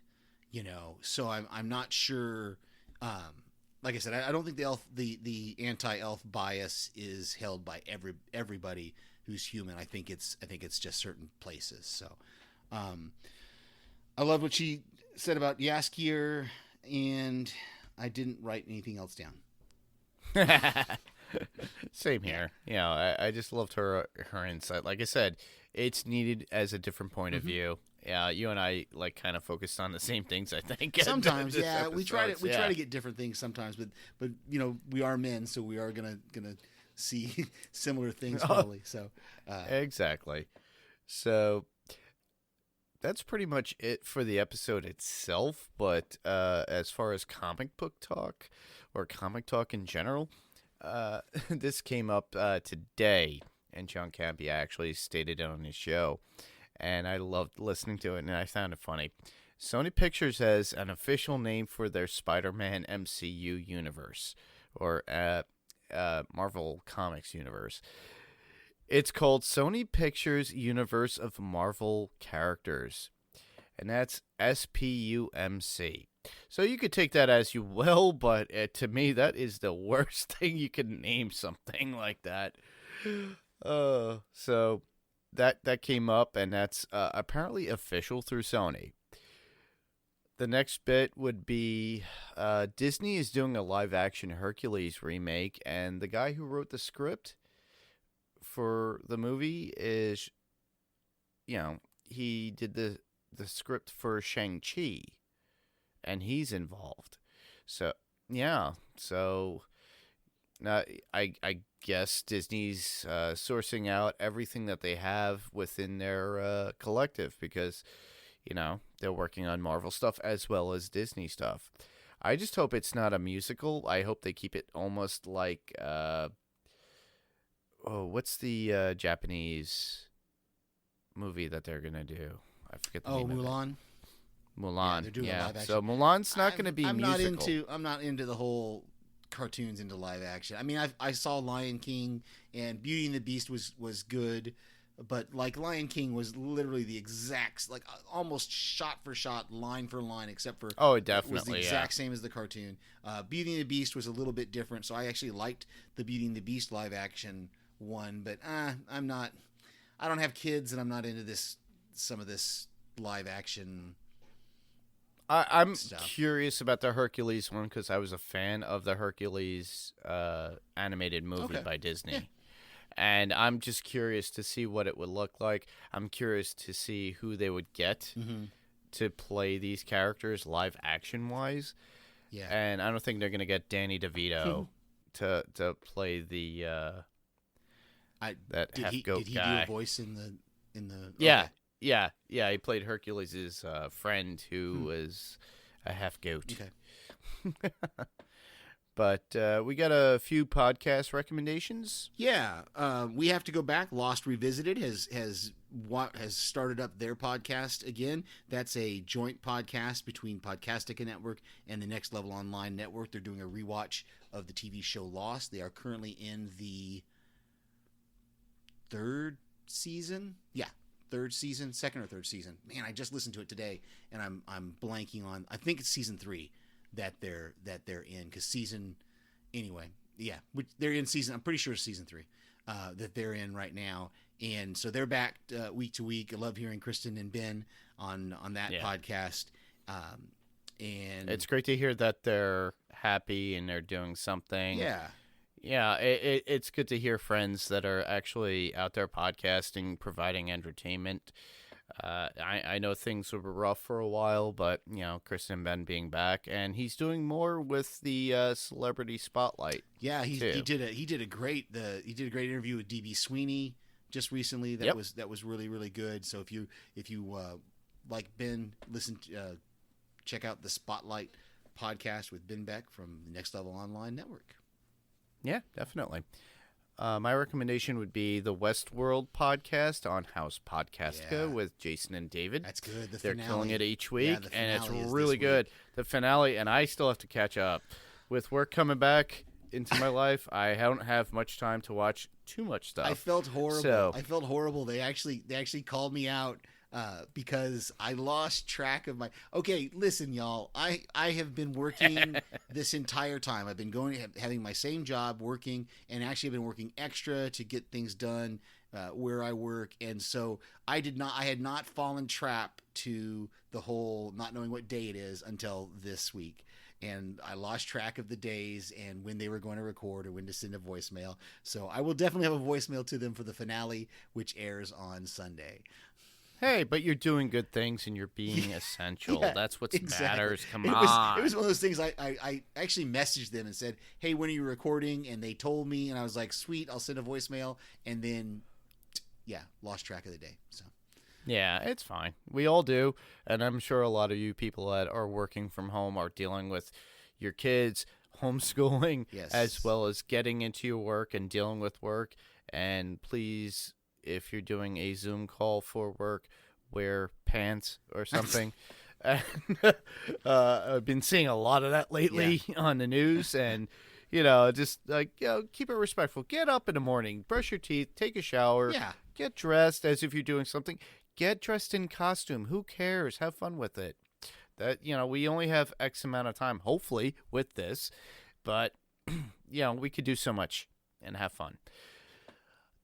so I'm not sure. Like I said, I don't think the anti-elf bias is held by everybody who's human. I think it's just certain places. So I love what she said about Jaskier, and I didn't write anything else down. Same here. I just loved her insight. Like I said, it's needed as a different point of view. Yeah, you and I kind of focused on the same things, I think. Sometimes, yeah, we try to get different things sometimes, but we are men, so we are gonna see similar things probably. So exactly. So that's pretty much it for the episode itself. But as far as comic book talk or comic talk in general, this came up today, and John Campea actually stated it on his show, and I loved listening to it, and I found it funny. Sony Pictures has an official name for their Spider-Man MCU universe, or Marvel Comics universe. It's called Sony Pictures Universe of Marvel Characters, and that's SPUMC. So you could take that as you will, but to me, that is the worst thing you can name something like that. So that came up, and that's apparently official through Sony. The next bit would be Disney is doing a live-action Hercules remake, and the guy who wrote the script for the movie is, he did the script for Shang-Chi, and he's involved. So, yeah. So, I guess Disney's sourcing out everything that they have within their collective, because, they're working on Marvel stuff as well as Disney stuff. I just hope it's not a musical. I hope they keep it almost like, what's the Japanese movie that they're going to do? I forget the name of it. Mulan? Mulan, Yeah, they're doing a live action. So Mulan's not going to be musical. I'm not into the whole cartoons into live action. I mean, I saw Lion King, and Beauty and the Beast was good, but Lion King was literally the exact, almost shot for shot, line for line, except for definitely, it was the exact same as the cartoon. Beauty and the Beast was a little bit different, so I actually liked the Beauty and the Beast live action one, but I don't have kids, and I'm not into some of this live action. I'm stuff. Curious about the Hercules one, because I was a fan of the Hercules animated movie by Disney. Yeah. And I'm just curious to see what it would look like. I'm curious to see who they would get to play these characters live action wise. Yeah. And I don't think they're going to get Danny DeVito to play the that half goat guy. Did he do a voice in the Yeah. Okay. Yeah, he played Hercules' friend who was a half goat. Okay. But we got a few podcast recommendations. Yeah, we have to go back. Lost Revisited has started up their podcast again. That's a joint podcast between Podcastica Network and the Next Level Online Network. They're doing a rewatch of the TV show Lost. They are currently in the third season. Yeah, second or third season. Man, I just listened to it today, and I'm blanking on. I think it's season 3 that they're in, because they're in season. I'm pretty sure it's season 3 that they're in right now, and so they're back week to week. I love hearing Kristen and Ben on that podcast, and it's great to hear that they're happy and they're doing something. Yeah, it's good to hear friends that are actually out there podcasting, providing entertainment. I know things were rough for a while, but, Kristen Ben being back, and he's doing more with the Celebrity Spotlight. Yeah, he did a great interview with DB Sweeney just recently. That was really, really good. So if you like Ben, check out the Spotlight podcast with Ben Beck from the Next Level Online Network. Yeah, definitely. My recommendation would be the Westworld podcast on House Podcastica with Jason and David. That's good. They're killing it each week, and it's is really this good. week. The finale, and I still have to catch up. With work coming back into my life, I don't have much time to watch too much stuff. I felt horrible. They actually called me out because I lost track of my. Okay, listen, y'all. I have been working this entire time. I've been having my same job, working, and actually I've been working extra to get things done where I work, and so I had not fallen trap to the whole not knowing what day it is until this week. And I lost track of the days and when they were going to record or when to send a voicemail. So I will definitely have a voicemail to them for the finale, which airs on Sunday. Hey, but you're doing good things and you're being essential. Yeah, that's what exactly. matters. Come It on. was one of those things I actually messaged them and said, hey, when are you recording? And they told me, and I was like, sweet, I'll send a voicemail. And then, lost track of the day. So. Yeah, it's fine. We all do. And I'm sure a lot of you people that are working from home are dealing with your kids, homeschooling, as well as getting into your work and dealing with work. And please, if you're doing a Zoom call for work, wear pants or something. I've been seeing a lot of that lately on the news, and just keep it respectful. Get up in the morning, brush your teeth, take a shower, get dressed as if you're doing something. Get dressed in costume. Who cares? Have fun with it. That we only have X amount of time, hopefully, with this, but we could do so much and have fun.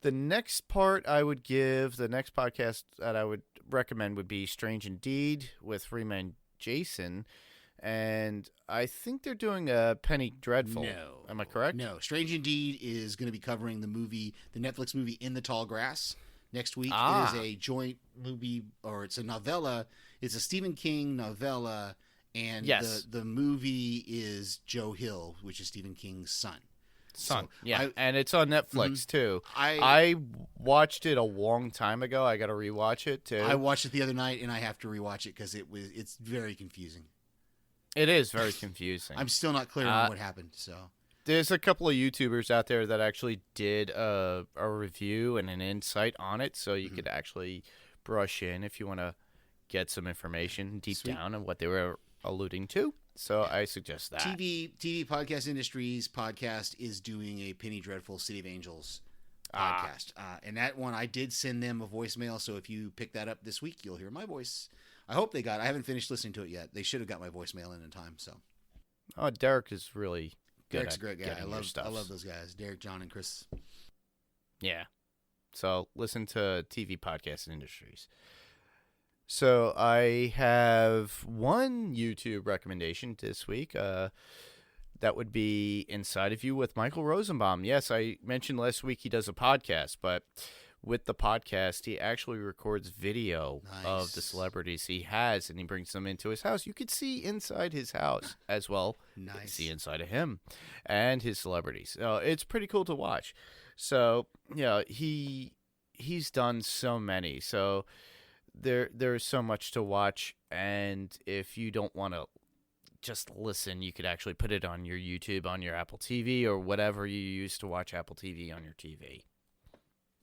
The next next podcast that I would recommend would be Strange Indeed with Freeman Jason, and I think they're doing a Penny Dreadful. No. Am I correct? No. Strange Indeed is going to be covering the Netflix movie In the Tall Grass next week. It is a joint movie, or it's a novella. It's a Stephen King novella, and the movie is Joe Hill, which is Stephen King's son. And it's on Netflix too. I watched it a long time ago. I got to rewatch it too. I watched it the other night, and I have to rewatch it because it's very confusing. It is very confusing. I'm still not clear on what happened. So there's a couple of YouTubers out there that actually did a review and an insight on it, so you could actually brush in if you want to get some information deep down on what they were alluding to. So I suggest that. TV Podcast Industries podcast is doing a Penny Dreadful City of Angels podcast. And that one, I did send them a voicemail. So if you pick that up this week, you'll hear my voice. I hope they got it. I haven't finished listening to it yet. They should have got my voicemail in time. So. Oh, Derek is really good. Derek's a great guy. I love those guys. Derek, John, and Chris. Yeah. So listen to TV Podcast Industries. So I have one YouTube recommendation this week. That would be Inside of You with Michael Rosenbaum. Yes, I mentioned last week he does a podcast, but with the podcast, he actually records video of the celebrities he has, and he brings them into his house. You could see inside his house as well. Nice. You can see inside of him and his celebrities. It's pretty cool to watch. So, he's done so many. So there's so much to watch, and if you don't want to just listen. You could actually put it on your YouTube, on your Apple TV, or whatever you use to watch Apple TV on your TV.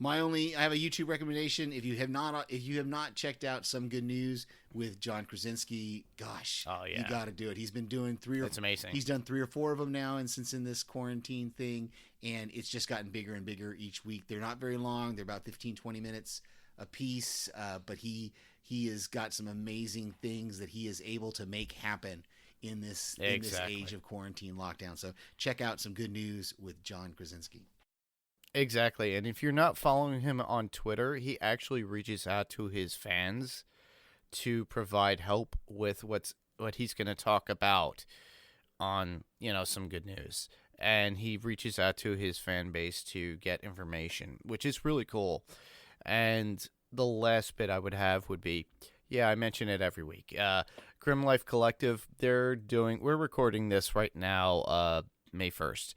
I have a YouTube recommendation. If you have not checked out Some Good News with John Krasinski, gosh, you got to do it. He's been doing It's amazing. He's done 3 or 4 of them now, and since in this quarantine thing, and it's just gotten bigger and bigger each week. They're not very long. They're about 15, 20 minutes a piece, but he has got some amazing things that he is able to make happen in this age of quarantine lockdown. So check out Some Good News with John Krasinski. Exactly. And if you're not following him on Twitter, he actually reaches out to his fans to provide help with what he's going to talk about on, Some Good News. And he reaches out to his fan base to get information, which is really cool. And the last bit I would have would be, I mention it every week. Grim Life Collective, we're recording this right now, May 1st.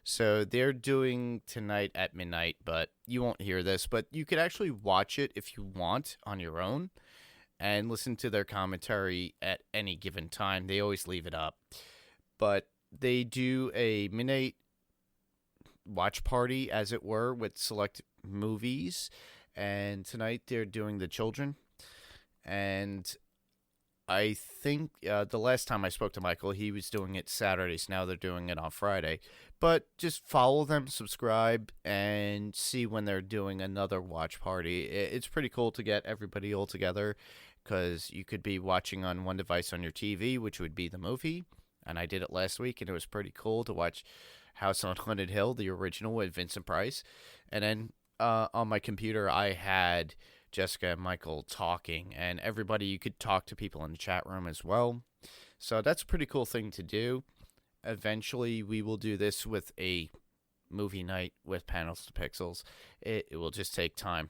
So they're doing tonight at midnight, but you won't hear this. But you could actually watch it if you want on your own and listen to their commentary at any given time. They always leave it up. But they do a midnight watch party, as it were, with select movies. And tonight they're doing The Children. And I think the last time I spoke to Michael, he was doing it Saturdays. Now they're doing it on Friday. But just follow them, subscribe, and see when they're doing another watch party. It's pretty cool to get everybody all together because you could be watching on one device on your TV, which would be the movie. And I did it last week, and it was pretty cool to watch House on Haunted Hill, the original with Vincent Price. And then on my computer, I had Jessica and Michael talking, and everybody, you could talk to people in the chat room as well. So that's a pretty cool thing to do. Eventually, we will do this with a movie night with Panels to Pixels. It will just take time.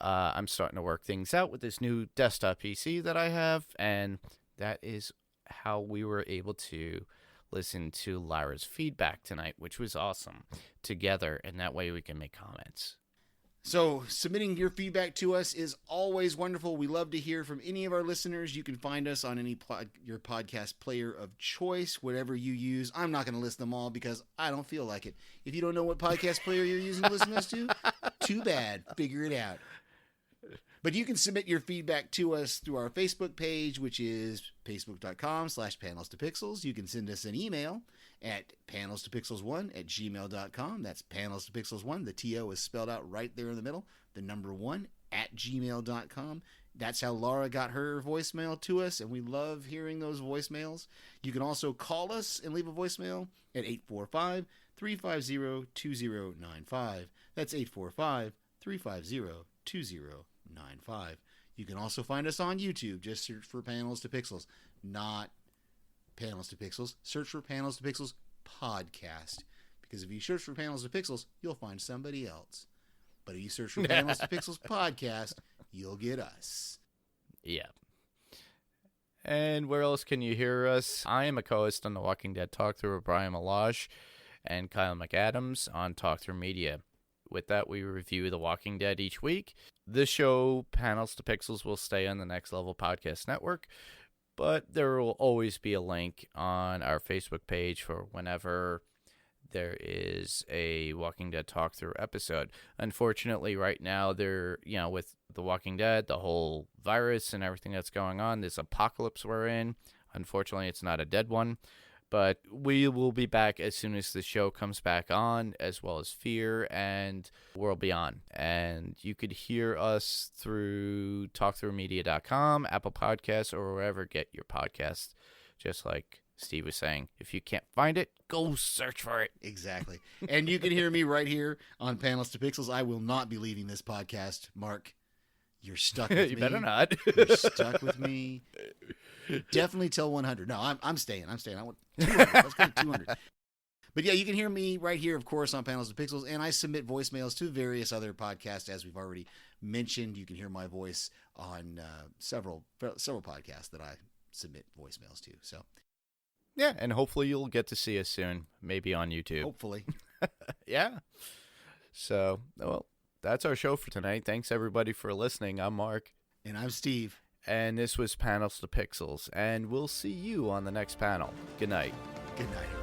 I'm starting to work things out with this new desktop PC that I have, and that is how we were able to listen to Lyra's feedback tonight, which was awesome, together, and that way we can make comments. So submitting your feedback to us is always wonderful. We love to hear from any of our listeners. You can find us on your podcast player of choice, whatever you use. I'm not going to list them all because I don't feel like it. If you don't know what podcast player you're using to listen to us to, too bad. Figure it out. But you can submit your feedback to us through our Facebook page, which is facebook.com/panelstopixels. You can send us an email at panelstopixels1@gmail.com. That's panelstopixels1. The TO is spelled out right there in the middle. The number 1 @gmail.com. That's how Laura got her voicemail to us, and we love hearing those voicemails. You can also call us and leave a voicemail at 845-350-2095. That's 845-350-2095. You can also find us on YouTube. Just search for Panels to Pixels, not Panels to Pixels. Search for Panels to Pixels podcast, because if you search for Panels to Pixels, you'll find somebody else. But if you search for Panels to Pixels podcast, you'll get us. Yeah. And where else can you hear us? I am a co-host on the Walking Dead Talk Through with Brian Malage and Kyle McAdams on Talk Through Media. With that, we review The Walking Dead each week. This show, Panels to Pixels, will stay on the Next Level Podcast Network, but there will always be a link on our Facebook page for whenever there is a Walking Dead Talk Through episode. Unfortunately, right now, with The Walking Dead, the whole virus and everything that's going on, this apocalypse we're in, unfortunately, it's not a dead one. But we will be back as soon as the show comes back on, as well as Fear and World Beyond. And you could hear us through talkthroughmedia.com, Apple Podcasts, or wherever get your podcasts, just like Steve was saying. If you can't find it, go search for it. Exactly. And you can hear me right here on Panels to Pixels. I will not be leaving this podcast, Mark. You're stuck with me. You better not. You're stuck with me. Definitely till 100. No, I'm staying. I want 200. Let's go to 200. But yeah, you can hear me right here, of course, on Panels to Pixels, and I submit voicemails to various other podcasts, as we've already mentioned. You can hear my voice on several podcasts that I submit voicemails to. So yeah, and hopefully you'll get to see us soon, maybe on YouTube. Hopefully. Yeah. So, well, that's our show for tonight. Thanks, everybody, for listening. I'm Mark. And I'm Steve. And this was Panels to Pixels, and we'll see you on the next panel. Good night. Good night, everyone.